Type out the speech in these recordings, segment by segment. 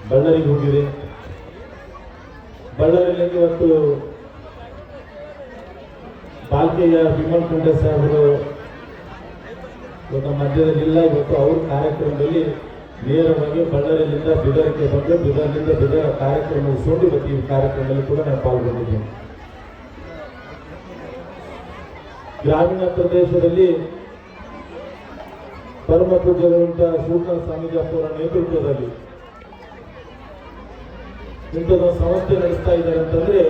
ಬಳ್ಳಾರಿಗೆ ಹೋಗಿದೆ. ಬಳ್ಳಾರಿಯಲ್ಲಿ ಇವತ್ತು ಬಾಲ್ಕೆಯ ವಿಮಲ್ ಕುಂಡೆ ಸಾಹೇಬರು ಇವತ್ತು ಮಧ್ಯದಲ್ಲಿಲ್ಲ. ಇವತ್ತು ಅವ್ರ ಕಾರ್ಯಕ್ರಮದಲ್ಲಿ ನೇರವಾಗಿ ಬಳ್ಳಾರಿಯಿಂದ ಬಿದರಕ್ಕೆ ಬಂದು ಬಿದರ್ನಿಂದ ಬಿದರ ಕಾರ್ಯಕ್ರಮ ಮುಗಿಸ್ಕೊಂಡು ಇವತ್ತು ಈ ಕಾರ್ಯಕ್ರಮದಲ್ಲಿ ಕೂಡ ನಾನು ಪಾಲ್ಗೊಂಡಿದ್ದೇನೆ. ಗ್ರಾಮೀಣ ಪ್ರದೇಶದಲ್ಲಿ ಪರಮ ಪೂಜ್ಯರುವಂತಹ ಶಿವಕುಮಾರ ಸ್ವಾಮೀಜಿ ಅವರ ನೇತೃತ್ವದಲ್ಲಿ ಇಂಥದ್ದು ಸಂಸ್ಥೆ ನಡೆಸ್ತಾ ಇದ್ದಾರೆ ಅಂತಂದ್ರೆ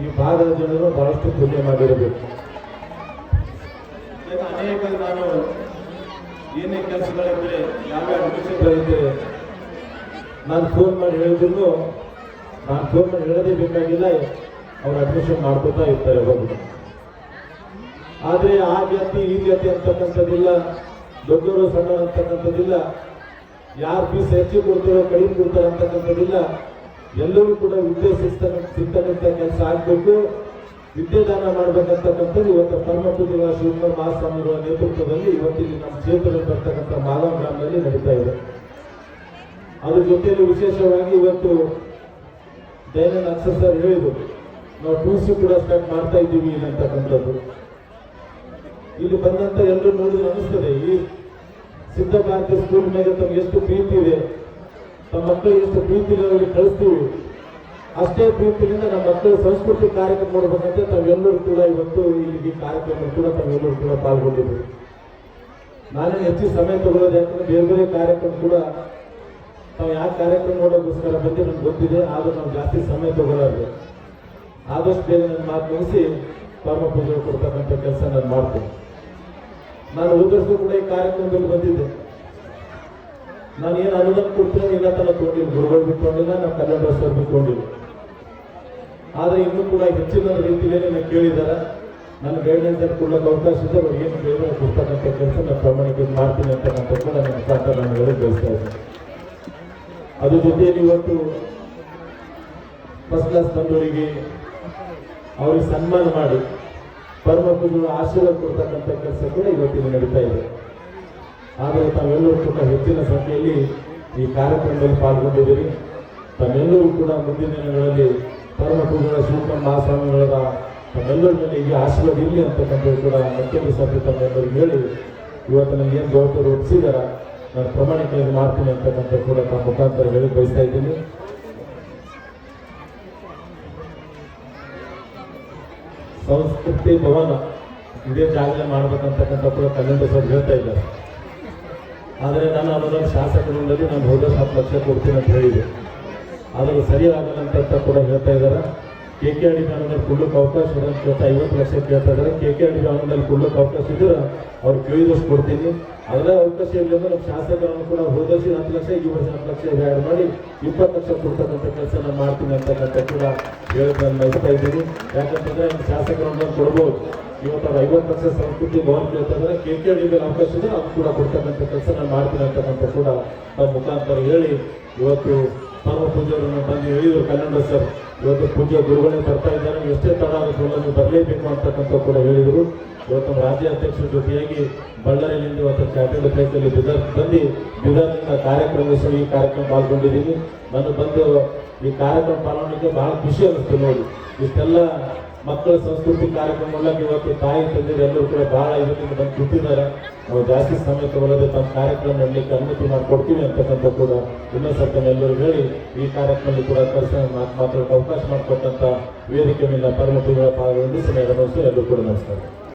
ಈ ಭಾಗದ ಜನರು ಬಹಳಷ್ಟು ಪೂಜೆ ಮಾಡಿರಬೇಕು. ಅನೇಕ ನಾನು ಏನೇ ಕೆಲಸಗಳಿದ್ರೆ ಯಾವ್ಯಾವ ವಿಷಯಗಳಿದ್ರೆ ನಾನು ಫೋನ್ ಮಾಡಿ ಹೇಳಿದ್ರು, ನಾನು ಫೋನ್ ಮಾಡಿ ಹೇಳೋದೇ ಬೇಕಾಗಿಲ್ಲ, ಅವ್ರು ಅಡ್ಮಿಷನ್ ಮಾಡ್ಕೋತಾ ಇರ್ತಾರೆ ಹೋಗಿ. ಆದರೆ ಆ ಜಾತಿ ಈ ಜಾತಿ ಅಂತಕ್ಕಂಥದ್ದಿಲ್ಲ, ದೊಡ್ಡವರು ಸಣ್ಣ ಅಂತಕ್ಕಂಥದ್ದಿಲ್ಲ, ಯಾರು ಫೀಸ್ ಹೆಚ್ಚು ಕೊಡ್ತಾರೋ ಕಡಿಮೆ ಕೊಡ್ತಾರೆ ಅಂತಕ್ಕಂಥದ್ದಿಲ್ಲ. ಎಲ್ಲರೂ ಕೂಡ ವಿದ್ಯೆ ಸಿಗ್ತಕ್ಕಂಥ ಕೆಲಸ ಆಗಬೇಕು, ವಿದ್ಯಾದಾನ ಮಾಡ್ಬೇಕಂತಕ್ಕಂಥದ್ದು ಇವತ್ತು ಪರಮ ಪೂಜ್ಯ ಶಿವಕುಮಾರ ಮಹಾಸ್ವಾಮಿಗಳ ನೇತೃತ್ವದಲ್ಲಿ ಇವತ್ತಿಲ್ಲಿ ನಮ್ಮ ಕ್ಷೇತ್ರದಲ್ಲಿ ಬರ್ತಕ್ಕಂಥ ಮಾಲವ ಗ್ರಾಮದಲ್ಲಿ ನಡೀತಾ ಇದೆ. ಅದ್ರ ಜೊತೆಯಲ್ಲಿ ವಿಶೇಷವಾಗಿ ಇವತ್ತು ದಯಾನಂದ ಅಕ್ಷರ್ ಸರ್ ಹೇಳಿದ್ರು, ನಾವು ಟೂಸಿ ಕೂಡ ಸ್ಟಾರ್ಟ್ ಮಾಡ್ತಾ ಇದ್ದೀವಿ ಅಂತಕ್ಕಂಥದ್ದು. ಇಲ್ಲಿ ಬಂದಂತ ಎಲ್ಲರೂ ನೋಡಿದ್ರೆ ಅನಿಸ್ತದೆ, ಈ ಸಿದ್ಧ ಭಾರತಿ ಸ್ಕೂಲ್ ಮೇಲೆ ತಮ್ಗೆ ಎಷ್ಟು ಪ್ರೀತಿ ಇದೆ, ನಮ್ಮ ಮಕ್ಕಳಿಗೆ ಎಷ್ಟು ಪ್ರೀತಿ ಅವರಿಗೆ ಕಳಿಸ್ತೀವಿ, ಅಷ್ಟೇ ಪ್ರೀತಿಯಿಂದ ನಮ್ಮ ಮಕ್ಕಳ ಸಂಸ್ಕೃತಿ ಕಾರ್ಯಕ್ರಮ ನೋಡ್ಬೇಕಂತ ತಾವೆಲ್ಲರೂ ಕೂಡ ಇವತ್ತು ಇಲ್ಲಿ ಕಾರ್ಯಕ್ರಮ ಕೂಡ ತಾವೆಲ್ಲರೂ ಕೂಡ ಪಾಲ್ಗೊಂಡಿದ್ದೀವಿ. ನಾನೇನು ಹೆಚ್ಚು ಸಮಯ ತಗೊಳ್ಳೋದು ಯಾಕಂದ್ರೆ ಬೇರೆ ಬೇರೆ ಕಾರ್ಯಕ್ರಮ ಕೂಡ ತಾವು ಯಾವ ಕಾರ್ಯಕ್ರಮ ನೋಡೋಕ್ಕೋಸ್ಕರ ಬಂದು ನಮ್ಗೆ ಗೊತ್ತಿದೆ, ಆದರೂ ನಾವು ಜಾಸ್ತಿ ಸಮಯ ತಗೊಳ್ಳೋದು. ಆದಷ್ಟು ಬೇಗ ನನ್ನ ಮಾತು ಮುಗಿಸಿ ಪರಮ ಪೂಜೆ ಕೊಡ್ತಕ್ಕಂಥ ಕೆಲಸ ನಾನು ಮಾಡ್ತೇನೆ. ನಾನು ಹೋದಷ್ಟು ಕೂಡ ಈ ಕಾರ್ಯಕ್ರಮದಲ್ಲಿ ಬಂದಿದ್ದೆ. ನಾನು ಏನು ಅನುದಾನ ಕೊಡ್ತೀನಿ ಇಲ್ಲ ತನ ತೊಗೊಂಡಿಲ್ಲ, ಗುರುಗಳು ಬಿಟ್ಕೊಂಡಿಲ್ಲ, ನಾವು ಕನ್ನಡ ಸರ್ ಬಿಟ್ಕೊಂಡಿಲ್ಲ. ಆದರೆ ಇನ್ನೂ ಕೂಡ ಹೆಚ್ಚಿನ ರೀತಿಯಲ್ಲಿ ನಾನು ಕೇಳಿದಾರೆ, ನನ್ನ ಗೈಡ್ಲೈನ್ಸ್ ಕೊಡ್ಲಿಕ್ಕೆ ಅವಕಾಶ ಇದೆ, ಅವ್ರು ಏನು ಬೇರೆ ಕೊಡ್ತಕ್ಕಂಥ ಕೆಲಸ ನಾನು ಪ್ರಾಮಾಣಿಕ ಮಾಡ್ತೀನಿ ಅಂತಕ್ಕಂಥ ಕೂಡ ನನ್ನ ಮುಖಾಂತರ ನಾನು ಹೇಳಿ ಬಯಸ್ತಾ ಇದ್ದೀನಿ. ಅದ್ರ ಜೊತೆಯಲ್ಲಿ ಇವತ್ತು ಫಸ್ಟ್ ಕ್ಲಾಸ್ ಬಂದವರಿಗೆ ಅವ್ರಿಗೆ ಸನ್ಮಾನ ಮಾಡಿ ಪರಮ ಪೂಜ್ಯರ ಆಶೀರ್ವಾದ ಕೊಡ್ತಕ್ಕಂಥ ಕೆಲಸ ಕೂಡ ಇವತ್ತಿನ ನಡೀತಾ ಇದೆ. ಆದರೆ ತಾವೆಲ್ಲರೂ ಕೂಡ ಹೆಚ್ಚಿನ ಸಂಖ್ಯೆಯಲ್ಲಿ ಈ ಕಾರ್ಯಕ್ರಮದಲ್ಲಿ ಪಾಲ್ಗೊಂಡಿದ್ದೀರಿ. ತಾವೆಲ್ಲರೂ ಕೂಡ ಮುಂದಿನ ದಿನಗಳಲ್ಲಿ ಪರಮ ಪೂಜ್ಯರ ಶಿವಕುಮಾರ ಮಹಾಸ್ವಾಮಿಗಳ ತಮ್ಮೆಲ್ಲರ ಮೇಲೆ ಈ ಆಶೀರ್ವಾದ ಇರಲಿ ಅಂತಕ್ಕಂಥದ್ದು ಕೂಡ ಮತ್ತೊಂದು ಸರ್ತಿ ತಮ್ಮೆಲ್ಲರಿಗೂ ಹೇಳಿ ಇವತ್ತು ನನಗೆ ಏನು ಜವಾಬ್ದಾರಿ ಒಪ್ಪಿಸಿದಾರ ನಾನು ಪ್ರಾಮಾಣಿಕವಾಗಿ ಮಾಡ್ತೀನಿ ಅಂತಕ್ಕಂಥ ಕೂಡ ತಮ್ಮ ಮುಖಾಂತರ ಹೇಳಿ ಬಯಸ್ತಾ ಇದ್ದೀನಿ. ಸಂಸ್ಕೃತಿ ಭವನ ಇದೇ ಜಾಗದಲ್ಲಿ ಮಾಡ್ಬೇಕಂತಕ್ಕಂಥ ಕೂಡ ಕನ್ನಡ ಸರ್ ಹೇಳ್ತಾ ಇದ್ದಾರೆ. ಆದರೆ ನಾನು ಅದನ್ನು ಶಾಸಕರಿಂದಲೂ ನಾನು ಹೋದ 7 ಲಕ್ಷ ಕೊಡ್ತೀನಿ ಅಂತ ಹೇಳಿದೆ, ಆದರೂ ಸರಿಯಾಗಲ್ಲ ಅಂತ ಕೂಡ ಹೇಳ್ತಾ ಇದ್ದಾರೆ. KKRD ಭವನದಲ್ಲಿ ಕೊಡ್ಲಿಕ್ಕೆ ಅವಕಾಶ ಇದೆ ಅಂತ ಕೇಳ್ತಾ 50 ಲಕ್ಷ ಕೇಳ್ತಾ ಇದ್ದಾರೆ. KKRD ಭವನದಲ್ಲಿ ಕೊಡ್ಲಿಕ್ಕೆ ಅವಕಾಶ ಇದ್ರೆ ಅವ್ರು ಕೇಳಿದಷ್ಟು ಕೊಡ್ತೀನಿ. ಅದರ ಅವಕಾಶ ಇಲ್ಲ ಅಂದ್ರೆ ನಮ್ಮ ಶಾಸಕರನ್ನು ಕೂಡ ಹೋದ ವರ್ಷ 10 ಲಕ್ಷ, ಈ ವರ್ಷ 10 ಲಕ್ಷ ಆ್ಯಡ್ ಮಾಡಿ 20 ಲಕ್ಷ ಕೊಡ್ತಕ್ಕಂಥ ಕೆಲಸ ನಾನು ಮಾಡ್ತೀನಿ ಅಂತಕ್ಕಂಥ ಕೂಡ ಹೇಳೋದು ನಾನು ಬಯಸ್ತಾ ಇದ್ದೀನಿ. ಯಾಕಂತಂದ್ರೆ ನಮ್ಮ ಶಾಸಕರನ್ನು ಕೊಡ್ಬೋದು. ಇವತ್ತು 50 ಲಕ್ಷ ಸಂಸ್ಕೃತಿ ಭವನ ಕೇಳ್ತಾ ಇದ್ದಾರೆ, KKRD ಅವಕಾಶ ಇದೆ, ಅದು ಕೂಡ ಕೊಡ್ತಕ್ಕಂಥ ಕೆಲಸ ನಾನು ಮಾಡ್ತೀನಿ ಅಂತಕ್ಕಂಥ ಕೂಡ ನಮ್ಮ ಮುಖಾಂತರ ಹೇಳಿ ಇವತ್ತು ಪರಮ ಪೂಜ್ಯರನ್ನು ಬಂದು ಹೇಳಿದರು ಕನ್ನಡ ಸರ್, ಇವತ್ತು ಪೂಜ್ಯ ಗುರುಗಳೇ ಬರ್ತಾ ಇದ್ದಾರೆ, ಎಷ್ಟೇ ತಡ ಆಗುತ್ತೆ ನೀವು ಬರಲೇಬೇಕು ಅಂತಕ್ಕಂಥ ಕೂಡ ಹೇಳಿದರು. ಇವತ್ತು ನಮ್ಮ ರಾಜ್ಯ ಅಧ್ಯಕ್ಷರ ಜೊತೆಯಾಗಿ ಬಳ್ಳಾರಿಯಿಂದ ಇವತ್ತು ಕ್ಯಾಬಿನೆಟ್ ಪ್ಲೇಸಲ್ಲಿ ಬಿದರ್ನಿಂದ ಕಾರ್ಯಕ್ರಮ ಈ ಕಾರ್ಯಕ್ರಮ ಪಾಲ್ಗೊಂಡಿದ್ದೀನಿ. ನಾನು ಬಂದು ಈ ಕಾರ್ಯಕ್ರಮ ಪಾಲ್ಗೊಳ್ಳಲಿಕ್ಕೆ ಬಹಳ ಖುಷಿ ಅನ್ನಿಸ್ತು ನೋಡಿ. ಇಷ್ಟೆಲ್ಲ ಮಕ್ಕಳ ಸಂಸ್ಕೃತಿ ಕಾರ್ಯಕ್ರಮ ಮೂಲಕ ಇವತ್ತು ತಾಯಿ ತಂದೆಯರು ಎಲ್ಲರೂ ಕೂಡ ಬಹಳ ಇದರಿಂದ ಬಂದು ಕೂತಿದ್ದಾರೆ. ನಾವು ಜಾಸ್ತಿ ಸಮಯ ತಗೊಳ್ಳೋದು ತಮ್ಮ ಕಾರ್ಯಕ್ರಮ ಮಾಡಲಿಕ್ಕೆ ಅನುಮತಿ ಮಾಡಿಕೊಡ್ತೀವಿ ಅಂತಕ್ಕಂಥ ಕೂಡ ಇನ್ನೊಂದು ಸ್ವಲ್ಪ ಎಲ್ಲರೂ ಹೇಳಿ ಈ ಕಾರ್ಯಕ್ರಮದಲ್ಲಿ ಕೂಡ ಮಾತಾಡೋಕ್ಕೆ ಅವಕಾಶ ಮಾಡಿಕೊಟ್ಟಂತ ವೇದಿಕೆ ಮೇಲೆ ಪರಮ ಪೂಜ್ಯರ ಪಾಲ್ಗೊಂಡು ಸಮಯ ಎಲ್ಲರೂ ಕೂಡ ನಮಸ್ಕಾರ.